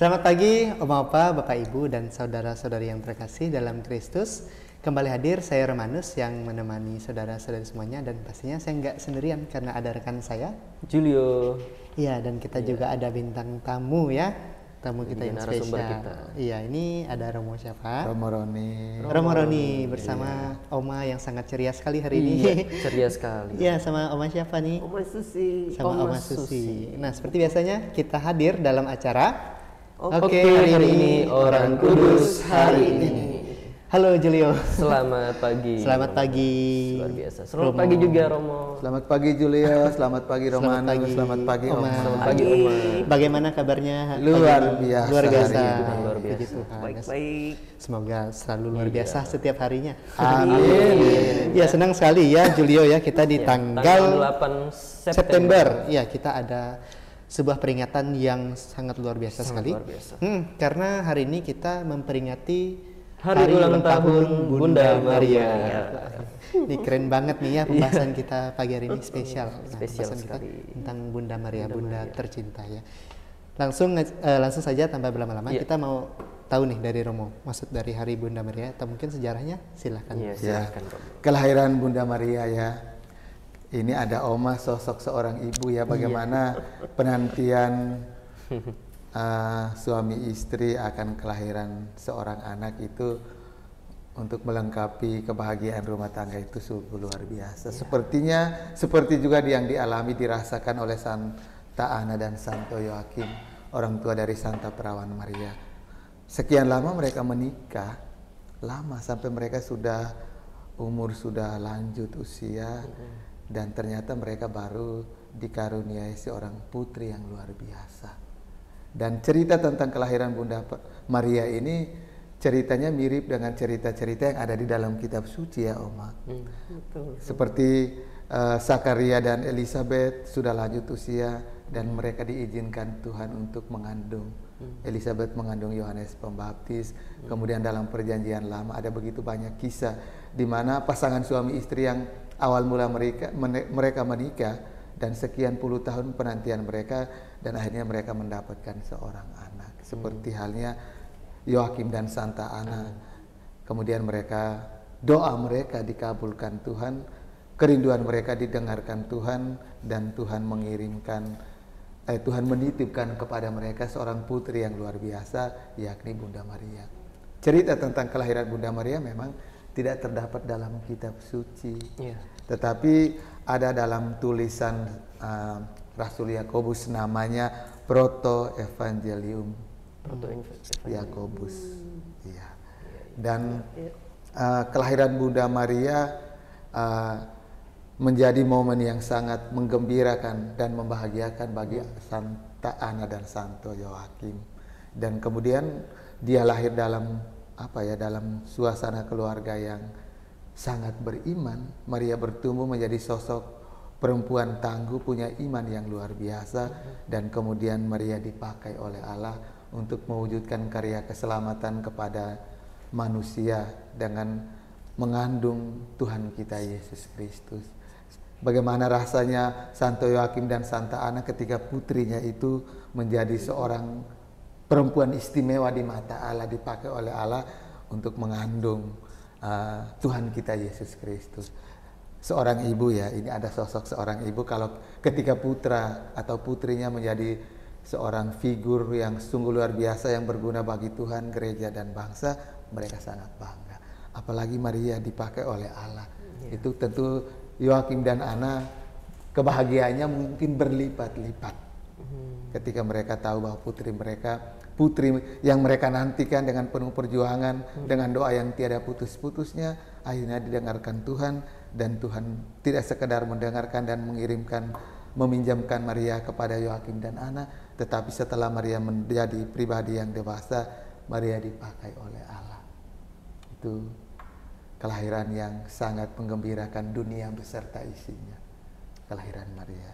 Selamat pagi, Oma Opa, Bapak Ibu, dan saudara-saudari yang terkasih dalam Kristus. Kembali hadir saya Romanus yang menemani saudara-saudari semuanya, dan pastinya saya nggak sendirian karena ada rekan saya, Julio. Iya, dan kita juga ada bintang tamu ya, tamu kita yang narasumber spesial. kita. Iya, ini ada Romo siapa? Romo Roni. Romo Roni bersama Oma yang sangat ceria sekali hari ini. Iya, ceria sekali. Iya, sama Oma siapa nih? Oma Susi. Sama Oma Susi. Nah, seperti biasanya kita hadir dalam acara Oke, hari ini Orang Kudus hari ini. Halo Julio. Selamat pagi. Selamat pagi. Luar biasa. Selamat pagi juga Romo. Selamat pagi Julio, selamat pagi Romanus, selamat pagi Oma. Selamat pagi Oma. Bagaimana kabarnya? Luar biasa. Luar biasa. hari ini. Luar biasa. Puji Tuhan. Baik-baik. Semoga selalu luar biasa setiap harinya. Amin. Ya, senang sekali ya Julio ya, kita di Tanggal tanggal 8 September. Ya, kita ada sebuah peringatan yang sangat luar biasa sekali. Luar biasa. Karena hari ini kita memperingati Hari ulang tahun Bunda Maria. Ini keren banget nih ya pembahasan kita pagi hari ini, spesial. Nah, Spesial pembahasan kita sekali. tentang Bunda Maria, Bunda tercinta ya. Langsung saja tanpa berlama-lama, kita mau tahu nih dari Romo, maksud dari Hari Bunda Maria atau mungkin sejarahnya, silahkan. Iya, Ya, silakan Romo. kelahiran Bunda Maria ya. Ini ada Oma, sosok seorang ibu ya. Bagaimana penantian suami istri akan kelahiran seorang anak itu untuk melengkapi kebahagiaan rumah tangga itu sungguh luar biasa. Sepertinya seperti juga yang dialami dirasakan oleh Santa Ana dan Santo Yoakim, orang tua dari Santa Perawan Maria. Sekian lama mereka menikah, lama sampai mereka sudah umur sudah lanjut usia, dan ternyata mereka baru dikaruniai seorang putri yang luar biasa. Dan cerita tentang kelahiran Bunda Maria ini ceritanya mirip dengan cerita-cerita yang ada di dalam kitab suci ya Oma. Seperti Zakaria dan Elizabeth sudah lanjut usia dan mereka diizinkan Tuhan untuk mengandung. Elizabeth mengandung Yohanes Pembaptis. Kemudian dalam perjanjian lama ada begitu banyak kisah di mana pasangan suami istri yang awal mula mereka menikah dan sekian puluh tahun penantian mereka, dan akhirnya mereka mendapatkan seorang anak. Seperti halnya Yoakim dan Santa Ana. Kemudian doa mereka dikabulkan Tuhan, kerinduan mereka didengarkan Tuhan, dan Tuhan Tuhan menitipkan kepada mereka seorang putri yang luar biasa, yakni Bunda Maria. Cerita tentang kelahiran Bunda Maria memang tidak terdapat dalam kitab suci, tetapi ada dalam tulisan Rasul Yakobus, namanya Proto Evangelium Yakobus. Ya. Dan kelahiran Bunda Maria menjadi momen yang sangat menggembirakan dan membahagiakan bagi Santa Ana dan Santo Yoakim. Dan kemudian dia lahir dalam dalam suasana keluarga yang sangat beriman. Maria bertumbuh menjadi sosok perempuan tangguh, punya iman yang luar biasa, dan kemudian Maria dipakai oleh Allah untuk mewujudkan karya keselamatan kepada manusia dengan mengandung Tuhan kita Yesus Kristus. Bagaimana rasanya Santo Yoakim dan Santa Ana ketika putrinya itu menjadi seorang perempuan istimewa di mata Allah, dipakai oleh Allah untuk mengandung Tuhan kita Yesus Kristus. Seorang ibu ya, ini ada sosok seorang ibu, kalau ketika putra atau putrinya menjadi seorang figur yang sungguh luar biasa yang berguna bagi Tuhan, gereja dan bangsa, mereka sangat bangga. Apalagi Maria dipakai oleh Allah. Itu tentu Yoakim dan Ana kebahagiaannya mungkin berlipat-lipat ketika mereka tahu bahwa putri yang mereka nantikan dengan penuh perjuangan, dengan doa yang tiada putus-putusnya, akhirnya didengarkan Tuhan, dan Tuhan tidak sekedar mendengarkan dan meminjamkan Maria kepada Yoakim dan Ana, tetapi setelah Maria menjadi pribadi yang dewasa, Maria dipakai oleh Allah. Itu kelahiran yang sangat menggembirakan dunia beserta isinya, kelahiran Maria.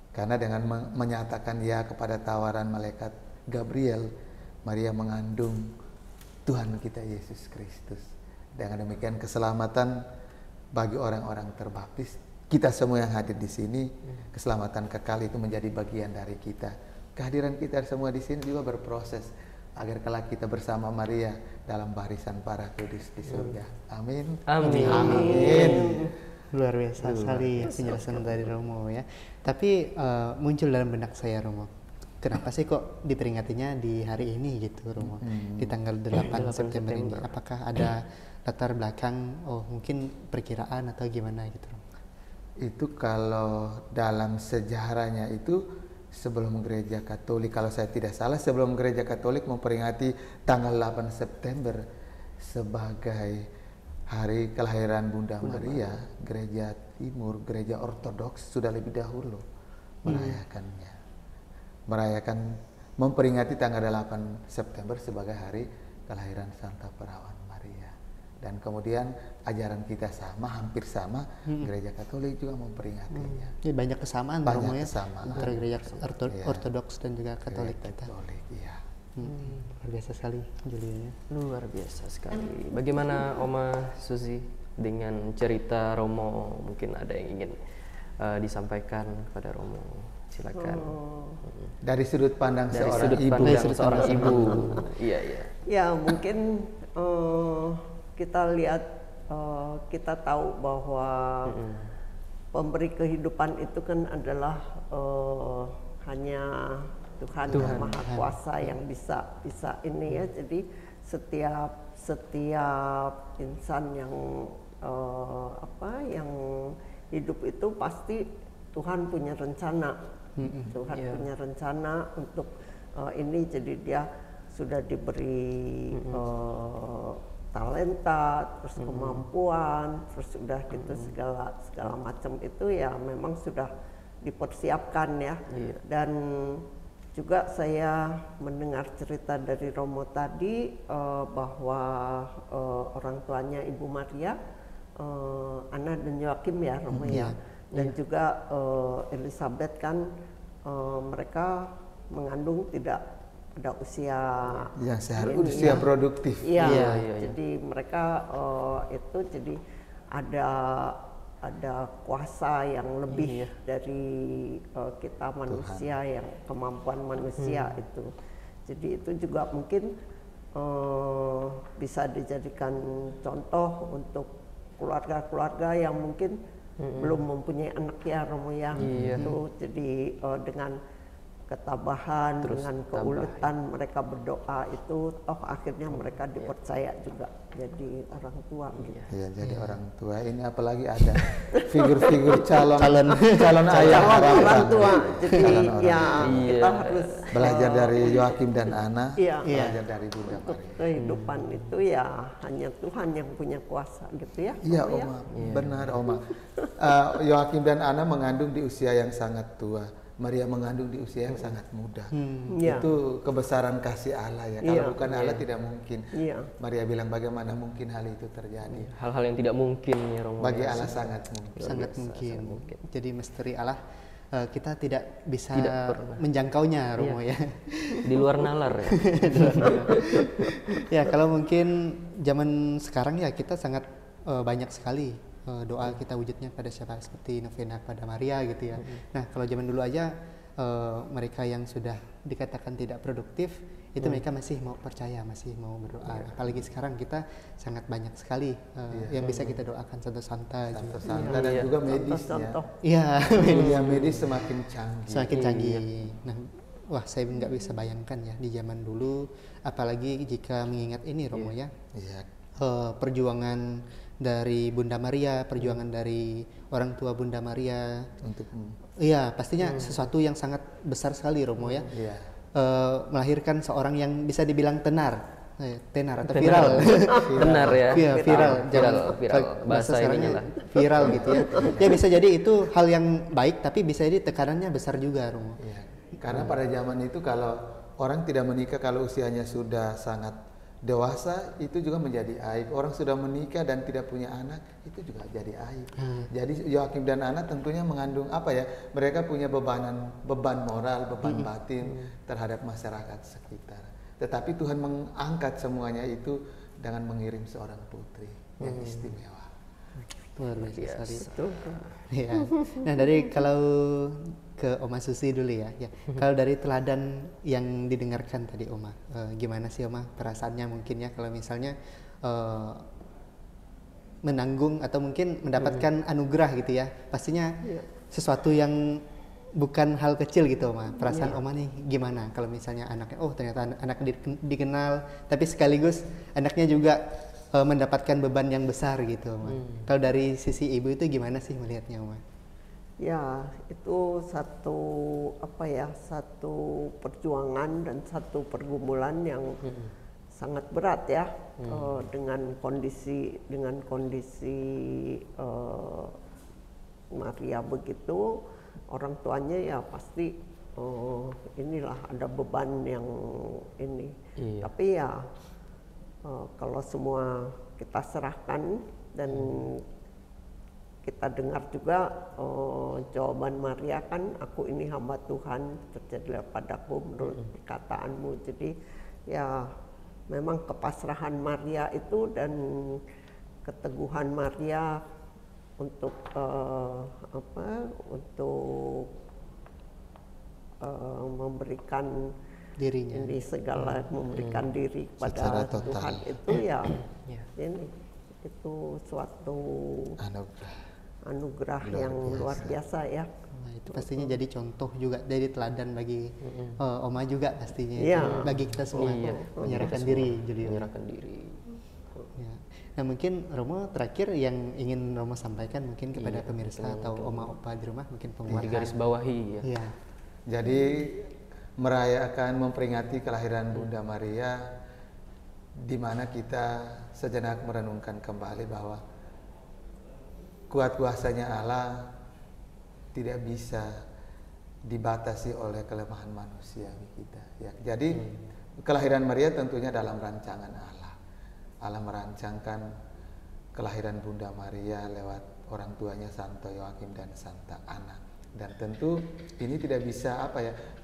Karena dengan menyatakan ya kepada tawaran malaikat Gabriel, Maria mengandung Tuhan kita Yesus Kristus. Dengan demikian keselamatan bagi orang-orang terbaptis, kita semua yang hadir di sini, keselamatan kekal itu menjadi bagian dari kita. kehadiran kita semua di sini juga berproses agar kelak kita bersama Maria dalam barisan para kudus di surga. Amin. Amin. Amin. Luar biasa sekali penjelasan dari Romo ya. Tapi muncul dalam benak saya Romo, kenapa sih kok diperingatinya di hari ini gitu Romo, di tanggal 8 September ini? Apakah ada latar belakang, mungkin perkiraan atau gimana gitu Romo? Itu kalau dalam sejarahnya itu sebelum gereja Katolik, kalau saya tidak salah, sebelum gereja Katolik memperingati tanggal 8 September sebagai hari kelahiran Bunda Maria, gereja Timur, gereja Ortodoks sudah lebih dahulu merayakannya. Memperingati tanggal 8 September sebagai hari kelahiran Santa Perawan Maria. Dan kemudian ajaran kita hampir sama, gereja Katolik juga memperingatinya. Jadi banyak kesamaan Banyak Romo ya kesamaan. antara gereja Ortodoks dan juga Katolik kita. Katolik, iya. Luar biasa sekali Julia. Luar biasa sekali. Bagaimana Oma Susi dengan cerita Romo? Mungkin ada yang ingin disampaikan kepada Romo. Silakan. Dari sudut pandang Dari seorang sudut ibu. pandang seorang ibu. Iya, iya. Ya mungkin kita lihat, kita tahu bahwa pemberi kehidupan itu kan adalah hanya Tuhan yang Maha Kuasa yang bisa ini ya. Jadi setiap insan yang yang hidup itu pasti Tuhan punya rencana. Tuhan punya rencana untuk ini, jadi dia sudah diberi talenta, terus kemampuan, terus sudah gitu segala macam itu ya memang sudah dipersiapkan ya. Dan juga saya mendengar cerita dari Romo tadi bahwa orang tuanya Ibu Maria, Anna dan Joakim ya Romo ya, dan juga Elizabeth kan mereka mengandung tidak pada usia yang seharusnya usia produktif. Iya, jadi mereka itu jadi ada kuasa yang lebih dari kita manusia, yang kemampuan manusia itu. Jadi itu juga mungkin bisa dijadikan contoh untuk keluarga-keluarga yang mungkin belum mempunyai anak ya Romo ya. Itu jadi dengan ketabahan, dengan keuletan mereka berdoa itu toh akhirnya mereka dipercaya juga jadi orang tua gitu. Iya, jadi orang tua. Ini apalagi ada figur-figur calon ayah orang tua. Jadi kita harus belajar dari Joakim dan Ana, belajar dari Bunda Maria. Kehidupan itu ya hanya Tuhan yang punya kuasa gitu ya. Iya, Oma. Benar, Oma. Joakim dan Ana mengandung di usia yang sangat tua. Maria mengandung di usia yang sangat muda. Itu kebesaran kasih Allah ya. Kalau bukan Allah tidak mungkin. Maria bilang bagaimana mungkin hal itu terjadi. Hal-hal yang tidak mungkin ya Romo. Bagi Allah sangat mungkin. Sangat mungkin. Jadi misteri Allah kita tidak bisa menjangkaunya Romo ya. Di luar nalar ya. Ya kalau mungkin zaman sekarang ya kita sangat banyak sekali doa kita wujudnya pada siapa, seperti novena pada Maria gitu ya. Nah kalau zaman dulu aja mereka yang sudah dikatakan tidak produktif itu mereka masih mau percaya, masih mau berdoa. Apalagi sekarang kita sangat banyak sekali yang bisa kita doakan, santa-santa dan juga medisnya. Iya, medis semakin canggih. Semakin canggih. Nah, wah saya nggak bisa bayangkan ya di zaman dulu, apalagi jika mengingat ini Romo ya. Perjuangan dari Bunda Maria, perjuangan dari orang tua Bunda Maria untuk pastinya sesuatu yang sangat besar sekali Romo ya. Melahirkan seorang yang bisa dibilang tenar atau viral. Tenar ya. Viral. Bahasa sekarangnya lah. Viral gitu ya. Ya bisa jadi itu hal yang baik, tapi bisa jadi tekanannya besar juga Romo. Karena pada zaman itu kalau orang tidak menikah kalau usianya sudah sangat dewasa itu juga menjadi aib. Orang sudah menikah dan tidak punya anak itu juga jadi aib. Jadi Joakim dan Ana tentunya mengandung mereka punya beban moral, beban batin terhadap masyarakat sekitar. Tetapi Tuhan mengangkat semuanya itu dengan mengirim seorang putri yang istimewa. Luar biasa sekali. Biasa. Itu Ya. Nah, dari kalau ke Oma Susi dulu ya. Ya. Kalau dari teladan yang didengarkan tadi Oma, gimana sih Oma perasaannya mungkin ya kalau misalnya menanggung atau mungkin mendapatkan anugerah gitu ya. Pastinya sesuatu yang bukan hal kecil gitu Oma. Perasaan Oma nih gimana kalau misalnya anaknya ternyata anak dikenal tapi sekaligus anaknya juga mendapatkan beban yang besar gitu Oma. Kalau dari sisi ibu itu gimana sih melihatnya Oma? ya itu satu satu perjuangan dan satu pergumulan yang sangat berat ya, dengan kondisi Maria begitu, orang tuanya ya pasti inilah ada beban yang ini. Iya. Tapi ya kalau semua kita serahkan dan kita dengar juga jawaban Maria kan, aku ini hamba Tuhan, terjadilah padaku menurut perkataanmu. Jadi ya memang kepasrahan Maria itu dan keteguhan Maria untuk memberikan Dirinya. ini segala, memberikan diri Secara kepada total. Tuhan itu ya Ya. ini itu suatu anugerah Luar yang biasa. luar biasa ya. Nah, itu pastinya jadi contoh juga, jadi teladan bagi Oma juga pastinya. Iya. Bagi kita semua Iya. menyerahkan Kita diri semua jadi Oma. menyerahkan diri. Ya. Nah mungkin Romo terakhir yang ingin Romo sampaikan mungkin kepada pemirsa atau Oma Opa di rumah mungkin Di penguatan. garis bawahi ya. Iya. Jadi merayakan, memperingati kelahiran Bunda Maria, di mana kita sejenak merenungkan kembali bahwa kuat kuasanya Allah tidak bisa dibatasi oleh kelemahan manusia kita. Ya, jadi kelahiran Maria tentunya dalam rancangan Allah. Allah merancangkan kelahiran Bunda Maria lewat orang tuanya Santo Yoakim dan Santa Ana. Dan tentu ini tidak bisa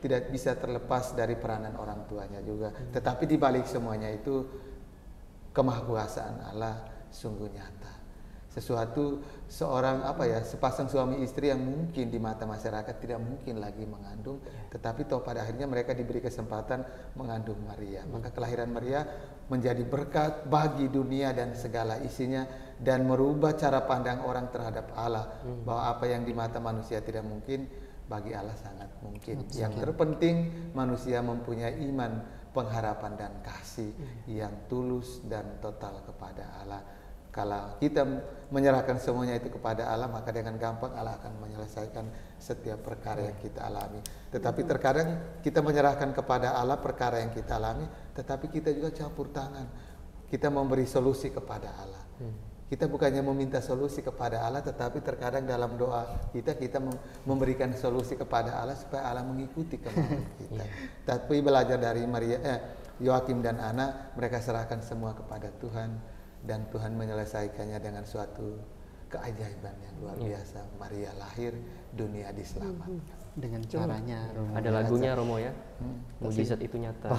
tidak bisa terlepas dari peranan orang tuanya juga. Tetapi di balik semuanya itu kemahakuasaan Allah sungguh nyata. Sesuatu sepasang suami istri yang mungkin di mata masyarakat tidak mungkin lagi mengandung, tetapi pada akhirnya mereka diberi kesempatan mengandung Maria. Maka kelahiran Maria menjadi berkat bagi dunia dan segala isinya, dan merubah cara pandang orang terhadap Allah, bahwa apa yang di mata manusia tidak mungkin bagi Allah sangat mungkin. Yang terpenting manusia mempunyai iman, pengharapan dan kasih yang tulus dan total kepada Allah. Kalau kita menyerahkan semuanya itu kepada Allah, maka dengan gampang Allah akan menyelesaikan setiap perkara yang kita alami. Tetapi terkadang kita menyerahkan kepada Allah perkara yang kita alami, tetapi kita juga campur tangan. Kita memberi solusi kepada Allah. Kita bukannya meminta solusi kepada Allah, tetapi terkadang dalam doa kita memberikan solusi kepada Allah supaya Allah mengikuti kemauan kita. Tapi belajar dari Yoakim dan Ana, mereka serahkan semua kepada Tuhan. Dan Tuhan menyelesaikannya dengan suatu keajaiban yang luar biasa. Maria lahir, dunia diselamatkan. Dengan caranya Romo. Ada lagunya Romo ya. Mujizat itu nyata.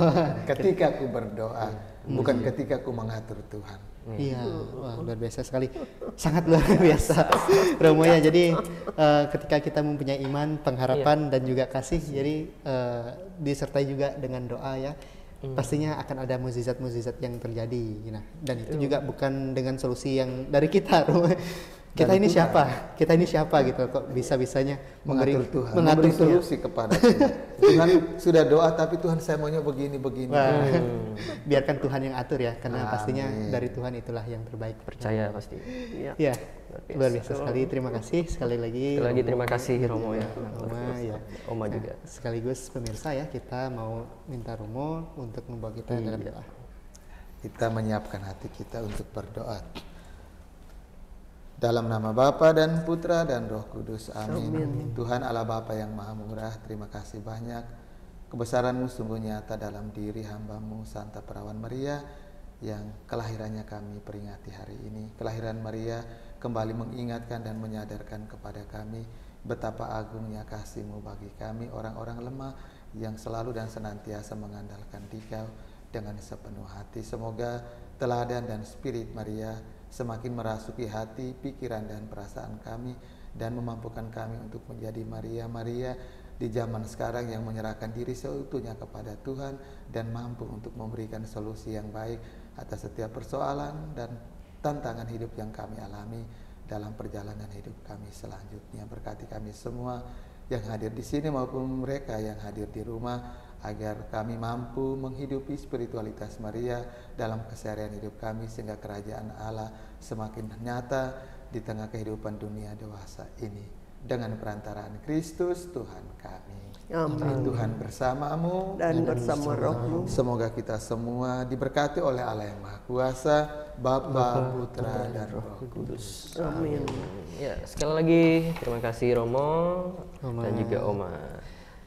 Ketika ku berdoa, bukan ketika ku mengatur Tuhan. Iya, wah, luar biasa sekali, sangat luar biasa Romo ya. Jadi ketika kita mempunyai iman, pengharapan dan juga kasih, jadi disertai juga dengan doa ya, pastinya akan ada mukjizat-mukjizat yang terjadi. Nah, dan itu juga bukan dengan solusi yang dari kita, Romo. Kita ini siapa? Kita ini siapa gitu? Kok bisa-bisanya Mengatur Tuhan, mengatur memberi solusi kepada Tuhan. Tuhan sudah doa, tapi Tuhan saya maunya begini. Wah, biarkan Tuhan yang atur ya, karena Amin. pastinya dari Tuhan itulah yang terbaik. Percaya pasti. Ya, luar biasa sekali. Terima kasih sekali lagi. Sekali lagi terima kasih Romo ya. Oma ya. Oma juga. Sekaligus pemirsa ya, kita mau minta Romo untuk membawa kita dalam doa. Kita menyiapkan hati kita untuk berdoa. Dalam nama Bapa dan Putra dan Roh Kudus. Amin. Tuhan Allah Bapa yang Maha Murah, terima kasih banyak. Kebesaran-Mu sungguh nyata dalam diri hamba-Mu Santa Perawan Maria yang kelahirannya kami peringati hari ini. Kelahiran Maria kembali mengingatkan dan menyadarkan kepada kami betapa agungnya kasih-Mu bagi kami orang-orang lemah yang selalu dan senantiasa mengandalkan Dikau dengan sepenuh hati. Semoga teladan dan spirit Maria semakin merasuki hati, pikiran, dan perasaan kami, dan memampukan kami untuk menjadi Maria-Maria di zaman sekarang yang menyerahkan diri seutuhnya kepada Tuhan dan mampu untuk memberikan solusi yang baik atas setiap persoalan dan tantangan hidup yang kami alami dalam perjalanan hidup kami selanjutnya. Berkati kami semua yang hadir di sini maupun mereka yang hadir di rumah, agar kami mampu menghidupi spiritualitas Maria dalam keseharian hidup kami, sehingga kerajaan Allah semakin nyata di tengah kehidupan dunia dewasa ini. Dengan perantaraan Kristus Tuhan kami. Amin. Tuhan bersamamu Dan bersama rohmu. Semoga kita semua diberkati oleh Allah yang Maha Kuasa, Bapa, Putra, dan Roh Kudus. Amin. Ya, sekali lagi terima kasih Romo dan juga Oma.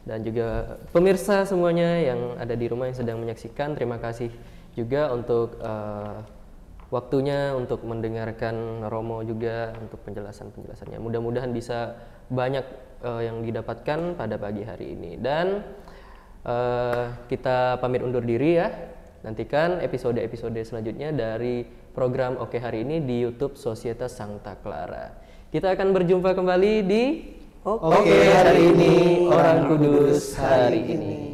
Dan juga pemirsa semuanya yang ada di rumah yang sedang menyaksikan, terima kasih juga untuk waktunya untuk mendengarkan Romo juga untuk penjelasannya. Mudah-mudahan bisa banyak yang didapatkan pada pagi hari ini. Dan kita pamit undur diri ya. Nantikan episode-episode selanjutnya dari program Oke Hari Ini di YouTube Societas Sancta Clara. Kita akan berjumpa kembali di Oke Hari Ini, Orang Kudus Hari Ini.